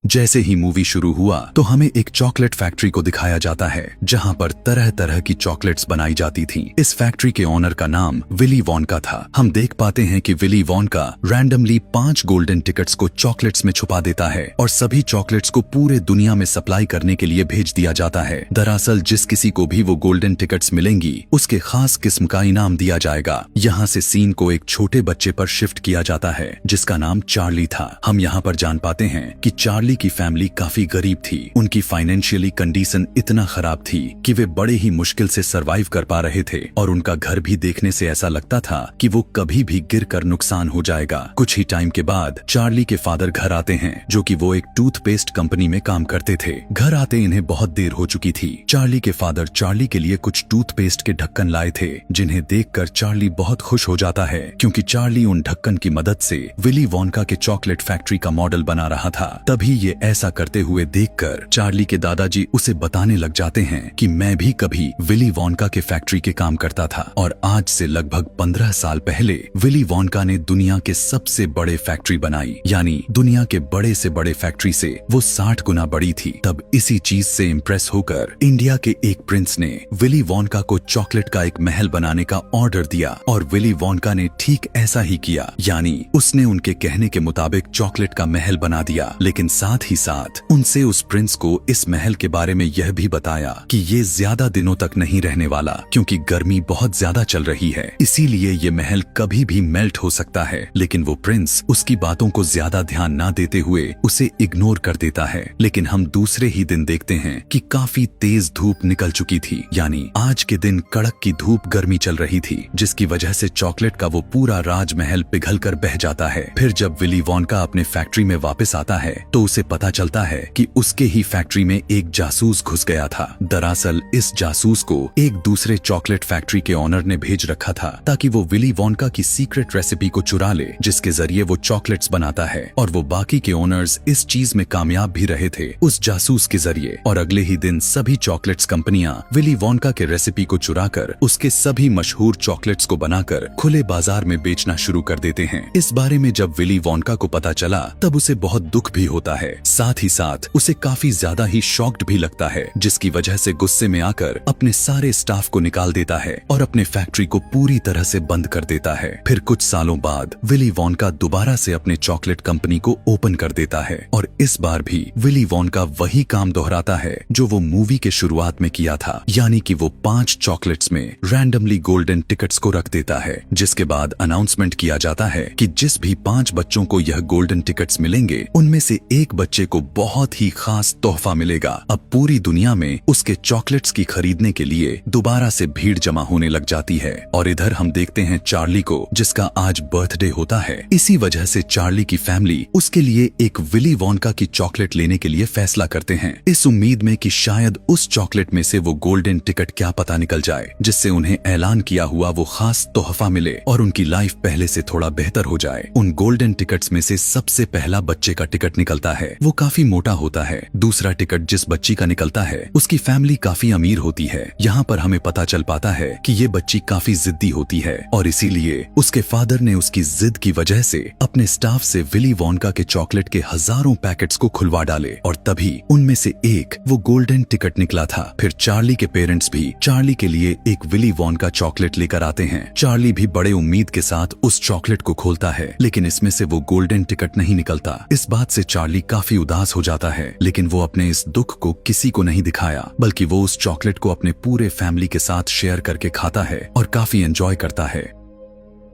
जैसे ही मूवी शुरू हुआ तो हमें एक चॉकलेट फैक्ट्री को दिखाया जाता है जहां पर तरह तरह की चॉकलेट्स बनाई जाती थीं। इस फैक्ट्री के ओनर का नाम विली वोनका था। हम देख पाते हैं कि विली वोनका रैंडमली 5 गोल्डन टिकट्स को चॉकलेट्स में छुपा देता है और सभी चॉकलेट्स को पूरे दुनिया में सप्लाई करने के लिए भेज दिया जाता है। दरअसल जिस किसी को भी वो गोल्डन टिकट्स मिलेंगी उसके खास किस्म का इनाम दिया जाएगा। यहाँ से सीन को एक छोटे बच्चे पर शिफ्ट किया जाता है जिसका नाम चार्ली था। हम यहाँ पर जान पाते हैं कि चार्ली की फैमिली काफी गरीब थी। उनकी फाइनेंशियली कंडीशन इतना खराब थी कि वे बड़े ही मुश्किल से सरवाइव कर पा रहे थे और उनका घर भी देखने से ऐसा लगता था कि वो कभी भी गिरकर नुकसान हो जाएगा। कुछ ही टाइम के बाद चार्ली के फादर घर आते हैं जो कि वो एक टूथपेस्ट कंपनी में काम करते थे। घर आते इन्हें बहुत देर हो चुकी थी। चार्ली के फादर चार्ली के लिए कुछ टूथपेस्ट के ढक्कन लाए थे जिन्हें देखकर चार्ली बहुत खुश हो जाता है क्योंकि चार्ली उन ढक्कन की मदद से विली वोनका के चॉकलेट फैक्ट्री का मॉडल बना रहा था। तभी ये ऐसा करते हुए देखकर चार्ली के दादाजी उसे बताने लग जाते हैं कि मैं भी कभी विली वोनका के फैक्ट्री के काम करता था और आज से लगभग 15 साल पहले विली वोनका ने दुनिया के सबसे बड़े फैक्ट्री बनाई, यानी दुनिया के बड़े से बड़े फैक्ट्री से वो 60 गुना बड़ी थी। तब इसी चीज से इम्प्रेस होकर इंडिया के एक प्रिंस ने विली वोनका को चॉकलेट का एक महल बनाने का ऑर्डर दिया और विली वोनका ने ठीक ऐसा ही किया, यानी उसने उनके कहने के मुताबिक चॉकलेट का महल बना दिया। लेकिन साथ ही साथ उनसे उस प्रिंस को इस महल के बारे में यह भी बताया कि ये ज्यादा दिनों तक नहीं रहने वाला क्योंकि गर्मी बहुत ज्यादा चल रही है, इसीलिए ये महल कभी भी मेल्ट हो सकता है। लेकिन वो प्रिंस उसकी बातों को ज्यादा ध्यान ना देते हुए उसे इग्नोर कर देता है। लेकिन हम दूसरे ही दिन देखते हैं कि काफी तेज धूप निकल चुकी थी, यानी आज के दिन कड़क की धूप गर्मी चल रही थी जिसकी वजह से चॉकलेट का वो पूरा राजमहल पिघल कर बह जाता है। फिर जब विली वोनका अपने फैक्ट्री में वापस आता है तो उसे पता चलता है कि उसके ही फैक्ट्री में एक जासूस घुस गया था। दरअसल इस जासूस को एक दूसरे चॉकलेट फैक्ट्री के ओनर ने भेज रखा था ताकि वो विली वोनका की सीक्रेट रेसिपी को चुरा ले जिसके जरिए वो चॉकलेट्स बनाता है और वो बाकी के ओनर्स इस चीज में कामयाब भी रहे थे उस जासूस के जरिए। और अगले ही दिन सभी चॉकलेट्स कंपनियां विली वोनका के रेसिपी को चुराकर उसके सभी मशहूर चॉकलेट्स को बनाकर खुले बाजार में बेचना शुरू कर देते हैं। इस बारे में जब विली वोनका को पता चला तब उसे बहुत दुख भी होता है, साथ ही साथ उसे काफी ज्यादा ही शॉक्ड भी लगता है जिसकी वजह से गुस्से में आकर अपने सारे स्टाफ को निकाल देता है और अपने फैक्ट्री को पूरी तरह से बंद कर देता है। फिर कुछ सालों बाद विली वोनका दोबारा से अपने चॉकलेट कंपनी को ओपन कर देता है और इस बार भी विली वोनका वही काम दोहराता है जो वो मूवी के शुरुआत में किया था, यानी कि वो 5 चॉकलेट्स में रैंडमली गोल्डन टिकट्स को रख देता है जिसके बाद अनाउंसमेंट किया जाता है कि जिस भी 5 बच्चों को यह गोल्डन टिकट्स मिलेंगे उनमें से एक बच्चे को बहुत ही खास तोहफा मिलेगा। अब पूरी दुनिया में उसके चॉकलेट्स की खरीदने के लिए दोबारा से भीड़ जमा होने लग जाती है। और इधर हम देखते हैं चार्ली को जिसका आज बर्थडे होता है। इसी वजह से चार्ली की फैमिली उसके लिए एक विली वोनका की चॉकलेट लेने के लिए फैसला करते हैं इस उम्मीद में कि शायद उस चॉकलेट में से वो गोल्डन टिकट क्या पता निकल जाए जिससे उन्हें ऐलान किया हुआ वो खास तोहफा मिले और उनकी लाइफ पहले से थोड़ा बेहतर हो जाए। उन गोल्डन टिकट्स में से सबसे पहला बच्चे का टिकट निकलता है, वो काफी मोटा होता है। दूसरा टिकट जिस बच्ची का निकलता है उसकी फैमिली काफी अमीर होती है। यहाँ पर हमें पता चल पाता है कि ये बच्ची काफी जिद्दी होती है और इसीलिए उसके फादर ने उसकी जिद की वजह से अपने स्टाफ से विली वोनका के चॉकलेट के हजारों पैकेट्स को खुलवा डाले और तभी उनमें से एक वो गोल्डन टिकट निकला था। फिर चार्ली के पेरेंट्स भी चार्ली के लिए एक विली वोनका चॉकलेट लेकर आते हैं। चार्ली भी बड़े उम्मीद के साथ उस चॉकलेट को खोलता है लेकिन इसमें से वो गोल्डन टिकट नहीं निकलता। इस बात से चार्ली काफी उदास हो जाता है लेकिन वो अपने इस दुख को किसी को नहीं दिखाया बल्कि वो उस चॉकलेट को अपने पूरे फैमिली के साथ शेयर करके खाता है और काफी एंजॉय करता है।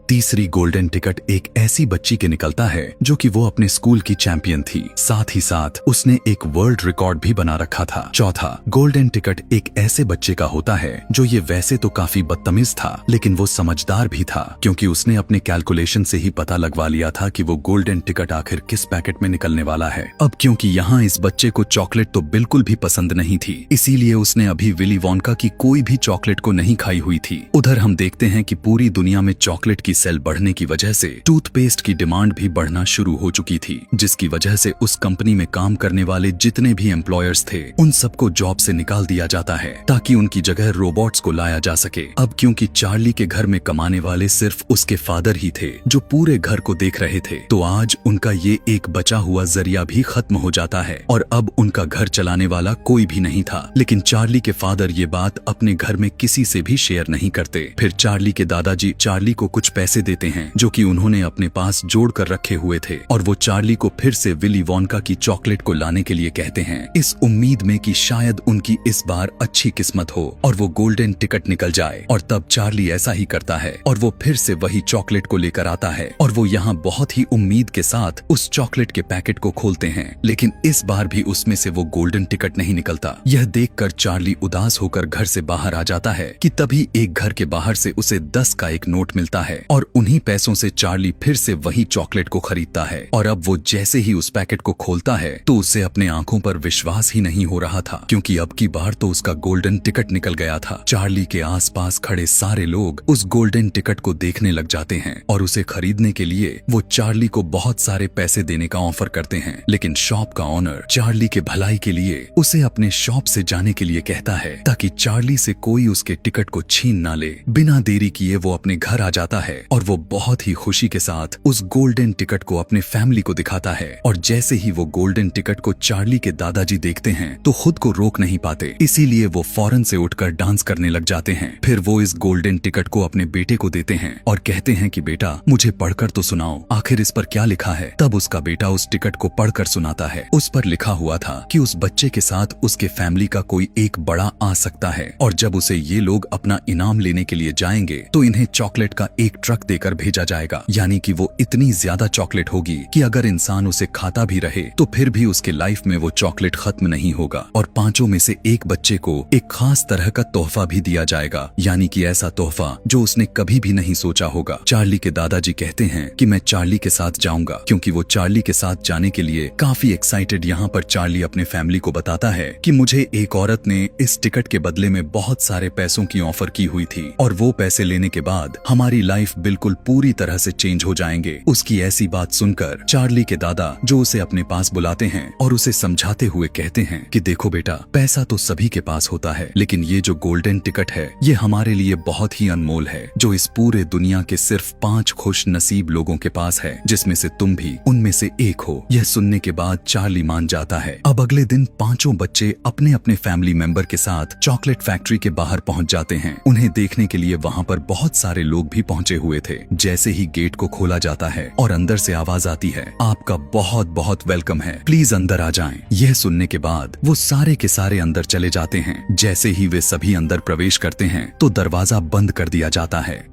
तीसरी गोल्डन टिकट एक ऐसी बच्ची के निकलता है जो कि वो अपने स्कूल की चैंपियन थी, साथ ही साथ उसने एक वर्ल्ड रिकॉर्ड भी बना रखा था। चौथा गोल्डन टिकट एक ऐसे बच्चे का होता है जो ये वैसे तो काफी बदतमीज था लेकिन वो समझदार भी था क्योंकि उसने अपने कैलकुलेशन से ही पता लगवा लिया था कि वो गोल्डन टिकट आखिर किस पैकेट में निकलने वाला है। अब क्योंकि यहाँ इस बच्चे को चॉकलेट तो बिल्कुल भी पसंद नहीं थी इसीलिए उसने अभी विली वोनका की कोई भी चॉकलेट को नहीं खाई हुई थी। उधर हम देखते हैं कि पूरी दुनिया में चॉकलेट की सेल बढ़ने की वजह से टूथपेस्ट की डिमांड भी बढ़ना शुरू हो चुकी थी, जिसकी वजह से उस कंपनी में काम करने वाले जितने भी एम्प्लॉयर्स थे उन सबको जॉब से निकाल दिया जाता है ताकि उनकी जगह रोबोट्स को लाया जा सके। अब क्योंकि चार्ली के घर में कमाने वाले सिर्फ उसके फादर ही थे जो पूरे घर को देख रहे थे, तो आज उनका ये एक बचा हुआ जरिया भी खत्म हो जाता है और अब उनका घर चलाने वाला कोई भी नहीं था। लेकिन चार्ली के फादर ये बात अपने घर में किसी से भी शेयर नहीं करते। फिर चार्ली के दादाजी चार्ली को कुछ पैसे देते हैं जो कि उन्होंने अपने पास जोड़ कर रखे हुए थे और वो चार्ली को फिर से विली वोंका की चॉकलेट को लाने के लिए कहते हैं, इस उम्मीद में कि शायद उनकी इस बार अच्छी किस्मत हो और वो गोल्डन टिकट निकल जाए। और तब चार्ली ऐसा ही करता है और वो फिर से वही चॉकलेट को लेकर आता है और वो यहाँ बहुत ही उम्मीद के साथ उस चॉकलेट के पैकेट को खोलते हैं, लेकिन इस बार भी उसमें से वो गोल्डन टिकट नहीं निकलता। यह देखकर चार्ली उदास होकर घर से बाहर आ जाता है कि तभी एक घर के बाहर से उसे 10 का एक नोट मिलता है और उन्हीं पैसों से चार्ली फिर से वही चॉकलेट को खरीदता है। और अब वो जैसे ही उस पैकेट को खोलता है तो उसे अपने आंखों पर विश्वास ही नहीं हो रहा था, क्योंकि अब की बार तो उसका गोल्डन टिकट निकल गया था। चार्ली के आसपास खड़े सारे लोग उस गोल्डन टिकट को देखने लग जाते हैं और उसे खरीदने के लिए वो चार्ली को बहुत सारे पैसे देने का ऑफर करते हैं, लेकिन शॉप का ऑनर चार्ली के भलाई के लिए उसे अपने शॉप से जाने के लिए कहता है ताकि चार्ली से कोई उसके टिकट को छीन ना ले। बिना देरी किए वो अपने घर आ जाता है और वो बहुत ही खुशी के साथ उस गोल्डन टिकट को अपने फैमिली को दिखाता है। और जैसे ही वो गोल्डन टिकट को चार्ली के दादाजी देखते हैं तो खुद को रोक नहीं पाते, इसीलिए वो फौरन से उठकर डांस करने लग जाते हैं। फिर वो इस गोल्डन टिकट को अपने बेटे को देते हैं और कहते हैं कि बेटा मुझे पढ़कर तो सुनाओ, आखिर इस पर क्या लिखा है। तब उसका बेटा उस टिकट को पढ़कर सुनाता है। उस पर लिखा हुआ था कि उस बच्चे के साथ उसके फैमिली का कोई एक बड़ा आ सकता है और जब उसे ये लोग अपना इनाम लेने के लिए जाएंगे तो इन्हें चॉकलेट का एक ट्रक देकर भेजा जाएगा, यानी कि वो इतनी ज्यादा चॉकलेट होगी कि अगर इंसान उसे खाता भी रहे तो फिर भी उसके लाइफ में वो चॉकलेट खत्म नहीं होगा। और 5 में से एक बच्चे को एक खास तरह का तोहफा भी दिया जाएगा, यानी कि ऐसा तोहफा जो उसने कभी भी नहीं सोचा होगा। चार्ली के दादाजी कहते हैं कि मैं चार्ली के साथ जाऊंगा, क्योंकि वो चार्ली के साथ जाने के लिए काफी एक्साइटेड। यहाँ पर चार्ली अपने फैमिली को बताता है कि मुझे एक औरत ने इस टिकट के बदले में बहुत सारे पैसों की ऑफर की हुई थी और वो पैसे लेने के बाद हमारी लाइफ बिल्कुल पूरी तरह से चेंज हो जाएंगे। उसकी ऐसी बात सुनकर चार्ली के दादा जो उसे अपने पास बुलाते हैं और उसे समझाते हुए कहते हैं कि देखो बेटा, पैसा तो सभी के पास होता है, लेकिन ये जो गोल्डन टिकट है ये हमारे लिए बहुत ही अनमोल है, जो इस पूरे दुनिया के सिर्फ 5 खुश नसीब लोगों के पास है, जिसमें से तुम भी उनमें से एक हो। यह सुनने के बाद चार्ली मान जाता है। अब अगले दिन 5 बच्चे अपने अपने फैमिली मेंबर के साथ चॉकलेट फैक्ट्री के बाहर पहुंच जाते हैं। उन्हें देखने के लिए वहां पर बहुत सारे लोग भी पहुंचे हुए थे। जैसे ही गेट को खोला जाता है और अंदर से आवाज आती है, आपका बहुत बहुत वेलकम है, प्लीज अंदर आ जाएं। यह सुनने के बाद वो सारे के सारे अंदर चले जाते हैं। जैसे ही वे सभी अंदर प्रवेश करते हैं तो दरवाजा बंद कर दिया जाता है।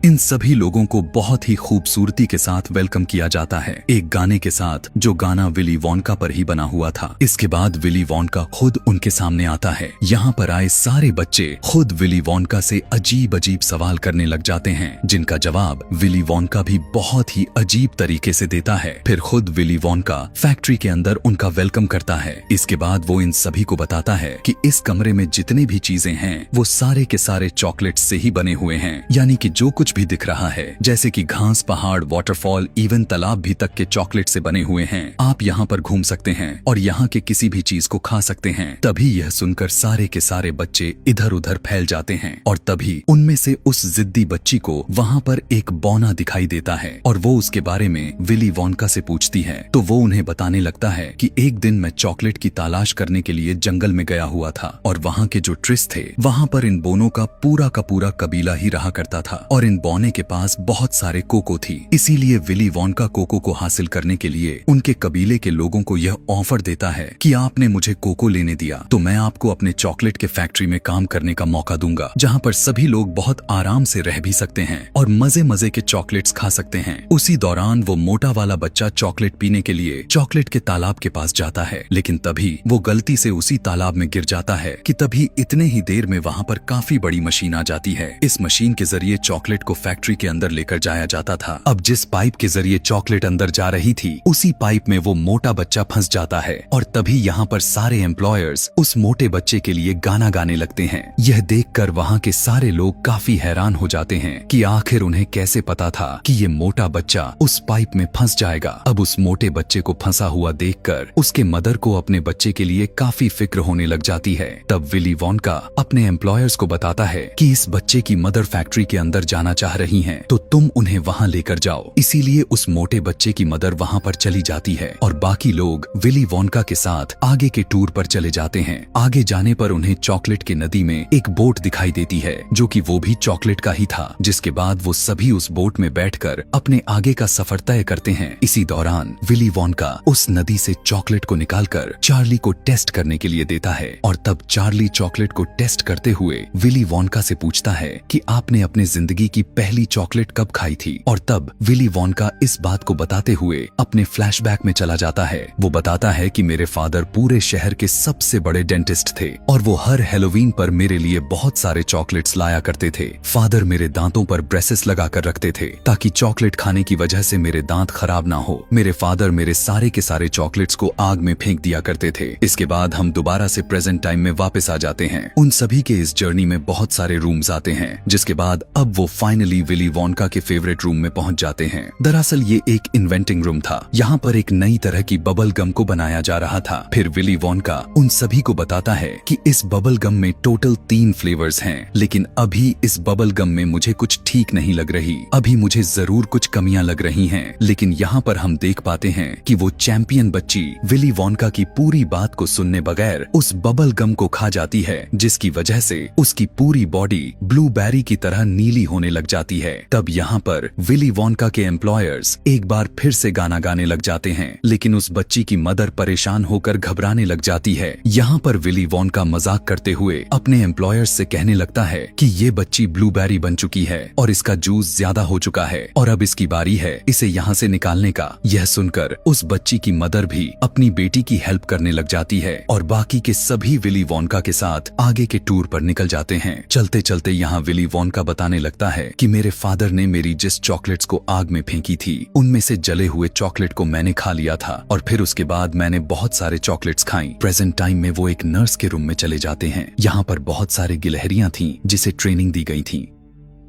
इन सभी लोगों को बहुत ही खूबसूरती के साथ वेलकम किया जाता है, एक गाने के साथ जो गाना विली वोंका पर ही बना हुआ था। इसके बाद विली वोंका खुद उनके सामने आता है। यहाँ पर आए सारे बच्चे खुद विली वोंका से अजीब अजीब सवाल करने लग जाते हैं, जिनका जवाब विली वोंका भी बहुत ही अजीब तरीके से देता है। फिर खुद विली वोंका फैक्ट्री के अंदर उनका वेलकम करता है। इसके बाद वो इन सभी को बताता है कि इस कमरे में जितने भी चीजें हैं वो सारे के सारे चॉकलेट से ही बने हुए हैं, यानी कि जो कुछ भी दिख रहा है, जैसे कि घास, पहाड़, वाटरफॉल, इवन तालाब भी तक के चॉकलेट से बने हुए हैं। आप यहाँ पर घूम सकते हैं और यहाँ के किसी भी चीज को खा सकते हैं। तभी यह सुनकर सारे के सारे बच्चे इधर उधर फैल जाते हैं और तभी उनमें से उस जिद्दी बच्ची को वहाँ पर एक बौना दिखाई देता है और वो उसके बारे में विली वोंका से पूछती है। तो वो उन्हें बताने लगता है कि एक दिन मैं चॉकलेट की तलाश करने के लिए जंगल में गया हुआ था और वहाँ के जो ट्रिस थे वहाँ पर इन बोनों का पूरा कबीला ही रहा करता था और इन बोने के पास बहुत सारे कोको थी। इसीलिए विली वोंका कोको को हासिल करने के लिए उनके कबीले के लोगों को यह ऑफर देता है कि आपने मुझे कोको लेने दिया तो मैं आपको अपने चॉकलेट के फैक्ट्री में काम करने का मौका दूंगा, जहाँ पर सभी लोग बहुत आराम से रह भी सकते हैं और मजे मजे के चॉकलेट्स खा सकते हैं। उसी दौरान वो मोटा वाला बच्चा चॉकलेट पीने के लिए चॉकलेट के तालाब के पास जाता है, लेकिन तभी वो गलती से उसी तालाब में गिर जाता है कि तभी इतने ही देर में वहाँ पर काफी बड़ी मशीन आ जाती है। इस मशीन के जरिए चॉकलेट को फैक्ट्री के अंदर लेकर जाया जाता था। अब जिस पाइप के जरिए चॉकलेट अंदर जा रही थी, उसी पाइप में वो मोटा बच्चा फंस जाता है और तभी यहाँ पर सारे एम्प्लॉयर्स उस मोटे बच्चे के लिए गाना गाने लगते हैं। यह देखकर वहाँ के सारे लोग काफी हैरान हो जाते हैं कि आखिर उन्हें कैसे पता था कि ये मोटा बच्चा उस पाइप में फंस जाएगा। अब उस मोटे बच्चे को फंसा हुआ देखकर उसके मदर को अपने बच्चे के लिए काफी फिक्र होने लग जाती है। तब विली वोंका अपने एम्प्लॉयर्स को बताता है कि इस बच्चे की मदर फैक्ट्री के अंदर जाना चाह रही हैं, तो तुम उन्हें वहां लेकर जाओ। इसीलिए उस मोटे बच्चे की मदर वहां पर चली जाती है और बाकी लोग विली वोंका के साथ आगे के टूर पर चले जाते हैं। आगे जाने पर उन्हें चॉकलेट की नदी में एक बोट दिखाई देती है, जो कि वो भी चॉकलेट का ही था। जिसके बाद वो सभी उस बोट में बैठकर अपने आगे का सफर तय करते हैं। इसी दौरान विली वोंका उस नदी से चॉकलेट को निकालकर चार्ली को टेस्ट करने के लिए देता है और तब चार्ली चॉकलेट को टेस्ट करते हुए विली वोंका से पूछता है कि आपने अपने जिंदगी की पहली चॉकलेट कब खाई थी। और तब विली वोंका इस बात को बताते हुए अपने फ्लैशबैक में चला जाता है। वो बताता है कि मेरे फादर पूरे शहर के सबसे बड़े डेंटिस्ट थे और वो हर हैलोवीन पर मेरे लिए बहुत सारे चॉकलेट्स लाया करते थे। फादर मेरे दांतों पर ब्रेसेस लगा कर रखते थे ताकि चॉकलेट खाने की वजह से मेरे दांत खराब ना हो। मेरे फादर मेरे सारे के सारे चॉकलेट्स को आग में फेंक दिया करते थे। इसके बाद हम दोबारा से प्रेजेंट टाइम में वापस आ जाते हैं। उन सभी के इस जर्नी में बहुत सारे रूम्स आते हैं, जिसके बाद अब वो फाइनली विली वोंका के फेवरेट रूम में पहुंच जाते हैं। दरअसल ये एक इन्वेंटिंग रूम था। यहाँ पर एक नई तरह की बबल गम को बनाया जा रहा था। फिर विली वोंका उन सभी को बताता है कि इस बबल गम में टोटल 3 फ्लेवर्स हैं, लेकिन अभी इस बबल गम में मुझे कुछ ठीक नहीं लग रही। अभी मुझे जरूर कुछ कमियां लग रही हैं। लेकिन यहाँ पर हम देख पाते हैं कि वो चैंपियन बच्ची विली वोंका की पूरी बात को सुनने बगैर उस बबल गम को खा जाती है, जिसकी वजह से उसकी पूरी बॉडी ब्लूबेरी की तरह नीली होने लग जाती है। तब यहाँ पर विली वोंका के एम्प्लॉयर्स एक बार फिर से गाना गाने लग जाते हैं, लेकिन उस बच्ची की मदर परेशान होकर घबराने लग जाती है। यहाँ पर विली वोंका मजाक करते हुए अपने एम्प्लॉयर्स से कहने लगता है कि ये बच्ची ब्लूबेरी बन चुकी है और इसका जूस ज्यादा हो चुका है और अब इसकी बारी है इसे यहाँ से निकालने का। यह सुनकर उस बच्ची की मदर भी अपनी बेटी की हेल्प करने लग जाती है और बाकी के सभी विली वोंका के साथ आगे के टूर पर निकल जाते हैं। चलते चलते यहाँ विली वोंका बताने लगता है कि मेरे फादर ने मेरी जिस चॉकलेट्स को आग में फेंकी थी, उनमें से जले हुए चॉकलेट को मैंने खा लिया था और फिर उसके बाद मैंने बहुत सारे चॉकलेट्स खाई। प्रेजेंट टाइम में वो एक नर्स के रूम में चले जाते हैं। यहाँ पर बहुत सारे गिलहरियां थीं जिसे ट्रेनिंग दी गई थी।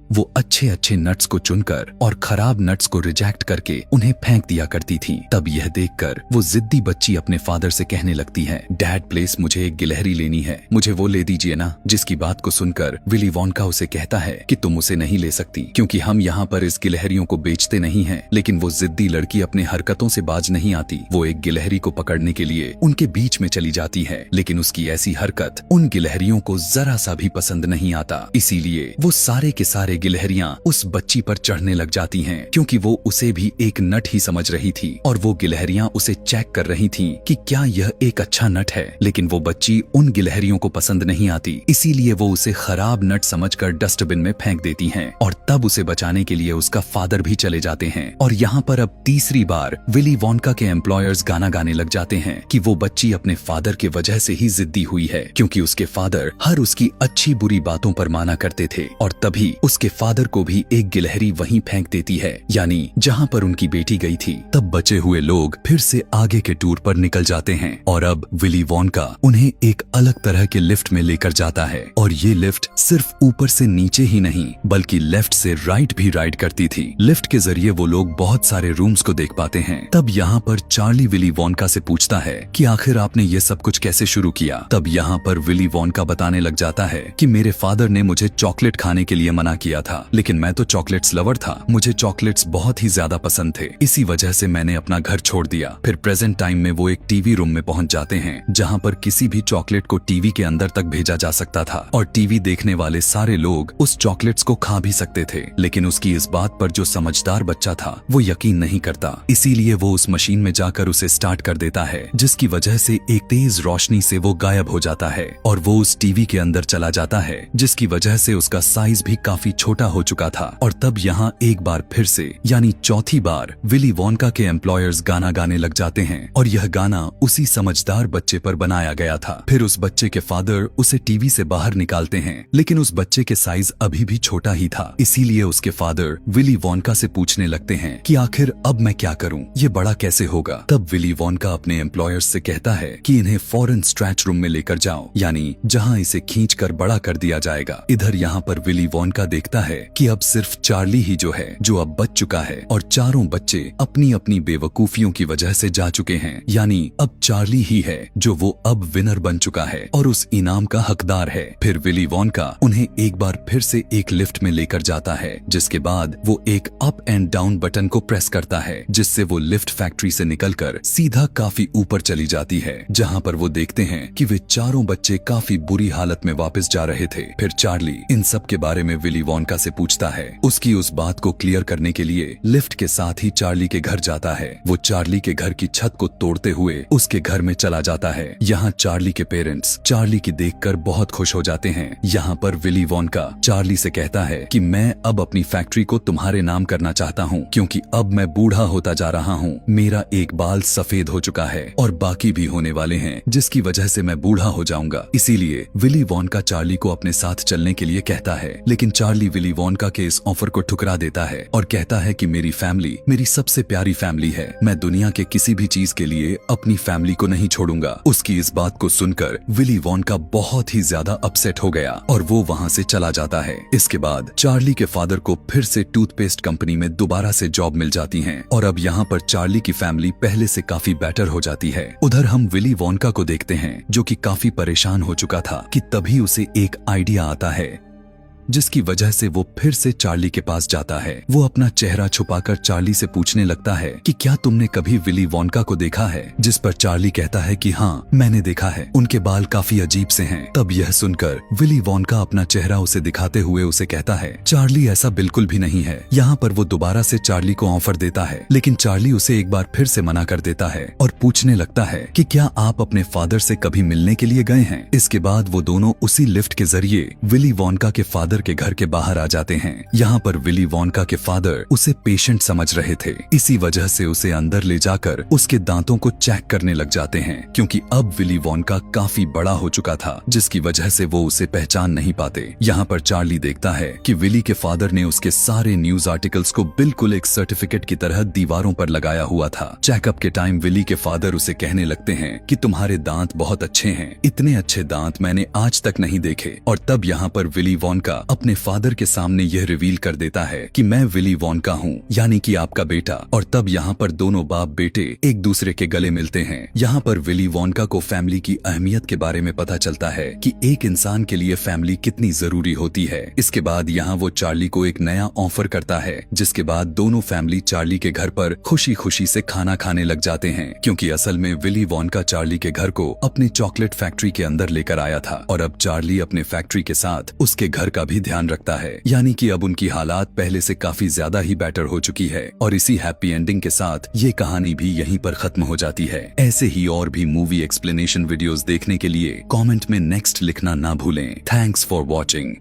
वो अच्छे अच्छे नट्स को चुनकर और खराब नट्स को रिजेक्ट करके उन्हें फेंक दिया करती थी। तब यह देखकर वो जिद्दी बच्ची अपने फादर से कहने लगती है, डैड प्लीज मुझे एक गिलहरी लेनी है, मुझे वो ले दीजिए ना। जिसकी बात को सुनकर विली वोंका उसे कहता है कि तुम उसे नहीं ले सकती, क्योंकि हम यहाँ पर इस गिलहरियों को बेचते नहीं हैं। लेकिन वो जिद्दी लड़की अपने हरकतों से बाज नहीं आती। वो एक गिलहरी को पकड़ने के लिए उनके बीच में चली जाती है, लेकिन उसकी ऐसी हरकत उन गिलहरियों को जरा सा भी पसंद नहीं आता। इसीलिए वो सारे के सारे गिलहरियां उस बच्ची पर चढ़ने लग जाती हैं, क्योंकि वो उसे भी एक नट ही समझ रही थी और वो गिलहरियां उसे चेक कर रही थीं कि क्या यह एक अच्छा नट है। लेकिन वो बच्ची उन गिलहरियों को पसंद नहीं आती, इसीलिए वो उसे खराब नट समझकर डस्टबिन में फेंक देती हैं और तब उसे बचाने के लिए उसका फादर भी चले जाते हैं। और यहाँ पर अब तीसरी बार विली वोंका के एम्प्लॉयर्स गाना गाने लग जाते हैं कि वो बच्ची अपने फादर की वजह से ही जिद्दी हुई है, क्योंकि उसके फादर हर उसकी अच्छी बुरी बातों पर माना करते थे। और तभी उसके फादर को भी एक गिलहरी वहीं फेंक देती है, यानी जहाँ पर उनकी बेटी गई थी। तब बचे हुए लोग फिर से आगे के टूर पर निकल जाते हैं और अब विली वोंका उन्हें एक अलग तरह के लिफ्ट में लेकर जाता है और ये लिफ्ट सिर्फ ऊपर से नीचे ही नहीं बल्कि लेफ्ट से राइट भी राइड करती थी। लिफ्ट के जरिए वो लोग बहुत सारे रूम्स को देख पाते हैं। तब यहाँ पर चार्ली विली वोंका से पूछता है कि आखिर आपने ये सब कुछ कैसे शुरू किया। तब यहाँ पर विली वोंका बताने लग जाता है कि मेरे फादर ने मुझे चॉकलेट खाने के लिए मना किया था, लेकिन मैं तो चॉकलेट्स लवर था, मुझे चॉकलेट्स बहुत ही ज्यादा पसंद थे, इसी वजह से मैंने अपना घर छोड़ दिया। फिर प्रेजेंट टाइम में वो एक टीवी रूम में पहुंच जाते हैं, जहां पर किसी भी चॉकलेट को टीवी के अंदर तक भेजा जा सकता था और टीवी देखने वाले सारे लोग उस चॉकलेट्स को खा भी सकते थे। लेकिन उसकी इस बात पर जो समझदार बच्चा था वो यकीन नहीं करता, इसीलिए वो उस मशीन में जाकर उसे स्टार्ट कर देता है, जिसकी वजह से एक तेज रोशनी से वो गायब हो जाता है और वो उस टीवी के अंदर चला जाता है, जिसकी वजह से उसका साइज भी काफी छोटा हो चुका था। और तब यहाँ एक बार फिर से यानी चौथी बार विली वोनका के एम्प्लॉयर्स गाना गाने लग जाते हैं और यह गाना उसी समझदार बच्चे पर बनाया गया था। फिर उस बच्चे के फादर उसे टीवी से बाहर निकालते हैं, लेकिन उस बच्चे के साइज अभी भी छोटा ही था। इसीलिए उसके फादर विली वोनका से पूछने लगते हैं कि आखिर अब मैं क्या करूं, ये बड़ा कैसे होगा। तब विली वोनका अपने एम्प्लॉयर्स से कहता है कि इन्हें फौरन स्ट्रेच रूम में लेकर जाओ, यानी जहां इसे खींचकर बड़ा कर दिया जाएगा। इधर यहाँ पर विली वोनका देखता है कि अब सिर्फ चार्ली ही जो है जो अब बच चुका है और चारों बच्चे अपनी अपनी बेवकूफियों की वजह से जा चुके हैं, यानी अब चार्ली ही है जो वो अब विनर बन चुका है और उस इनाम का हकदार है। फिर विली वोनका उन्हें एक बार फिर से एक लिफ्ट में लेकर जाता है, जिसके बाद वो एक अप एंड डाउन बटन को प्रेस करता है, जिससे वो लिफ्ट फैक्ट्री से निकलकर सीधा काफी ऊपर चली जाती है, जहां पर वो देखते हैं कि वे चारों बच्चे काफी बुरी हालत में वापस जा रहे थे। फिर चार्ली इन सब के बारे में विली वोनका से पूछता है। उसकी उस बात को क्लियर करने के लिए लिफ्ट के साथ ही चार्ली के घर जाता है। वो चार्ली के घर की छत को तोड़ते हुए उसके घर में चला जाता है। यहाँ चार्ली के पेरेंट्स चार्ली की देखकर बहुत खुश हो जाते हैं। यहाँ पर विली वोनका चार्ली से कहता है कि मैं अब अपनी फैक्ट्री को तुम्हारे नाम करना चाहता हूँ, क्योंकि अब मैं बूढ़ा होता जा रहा हूँ। मेरा एक बाल सफेद हो चुका है और बाकी भी होने वाले हैं, जिसकी वजह से मैं बूढ़ा हो जाऊंगा। इसीलिए विली वोनका चार्ली को अपने साथ चलने के लिए कहता है, लेकिन चार्ली विली वोनका के इस ऑफर को ठुकरा देता है और कहता है कि मेरी फैमिली मेरी सबसे प्यारी फैमिली है, मैं दुनिया के किसी भी चीज के लिए अपनी फैमिली को नहीं छोड़ूंगा। उसकी इस बात को सुनकर विली वोनका बहुत ही ज्यादा अपसेट हो गया और वो वहाँ से चला जाता है। इसके बाद चार्ली के फादर को फिर से टूथपेस्ट कंपनी में दोबारा से जॉब मिल जाती है और अब यहाँ पर चार्ली की फैमिली पहले से काफी बेटर हो जाती है। उधर हम विली वोनका को देखते हैं जो कि काफी परेशान हो चुका था कि तभी उसे एक आइडिया आता है, जिसकी वजह से वो फिर से चार्ली के पास जाता है। वो अपना चेहरा छुपाकर चार्ली से पूछने लगता है कि क्या तुमने कभी विली वोनका को देखा है, जिस पर चार्ली कहता है कि हाँ मैंने देखा है, उनके बाल काफी अजीब से हैं। तब यह सुनकर विली वोनका अपना चेहरा उसे दिखाते हुए उसे कहता है, चार्ली ऐसा बिल्कुल भी नहीं है। यहाँ पर वो दोबारा से चार्ली को ऑफर देता है, लेकिन चार्ली उसे एक बार फिर से मना कर देता है और पूछने लगता है कि क्या आप अपने फादर से कभी मिलने के लिए गए हैं। इसके बाद वो दोनों उसी लिफ्ट के जरिए विली वोनका के फादर के घर के बाहर आ जाते हैं। यहाँ पर विली वोनका के फादर उसे पेशेंट समझ रहे थे, इसी वजह से उसे अंदर ले जाकर उसके दांतों को चेक करने लग जाते हैं, क्योंकि अब विली वोनका काफी बड़ा हो चुका था, जिसकी वजह से वो उसे पहचान नहीं पाते। यहाँ पर चार्ली देखता है कि विली के फादर ने उसके सारे न्यूज आर्टिकल्स को बिल्कुल एक सर्टिफिकेट की तरह दीवारों पर लगाया हुआ था। चेकअप के टाइम विली के फादर उसे कहने लगते हैं कि तुम्हारे दांत बहुत अच्छे हैं, इतने अच्छे दांत मैंने आज तक नहीं देखे। और तब यहाँ पर विली वोनका अपने फादर के सामने यह रिवील कर देता है कि मैं विली वोनका हूँ, यानी कि आपका बेटा। और तब यहाँ पर दोनों बाप बेटे एक दूसरे के गले मिलते हैं। यहाँ पर विली वोनका को फैमिली की अहमियत के बारे में पता चलता है कि एक इंसान के लिए फैमिली कितनी जरूरी होती है। इसके बाद यहाँ वो चार्ली को एक नया ऑफर करता है, जिसके बाद दोनों फैमिली चार्ली के घर पर खुशी खुशी से खाना खाने लग जाते हैं, क्योंकि असल में विली वोनका चार्ली के घर को अपने चॉकलेट फैक्ट्री के अंदर लेकर आया था और अब चार्ली अपने फैक्ट्री के साथ उसके घर का भी ध्यान रखता है, यानी कि अब उनकी हालात पहले से काफी ज्यादा ही बेटर हो चुकी है। और इसी हैप्पी एंडिंग के साथ ये कहानी भी यहीं पर खत्म हो जाती है। ऐसे ही और भी मूवी एक्सप्लेनेशन वीडियोस देखने के लिए कमेंट में नेक्स्ट लिखना ना भूलें। Thanks for watching.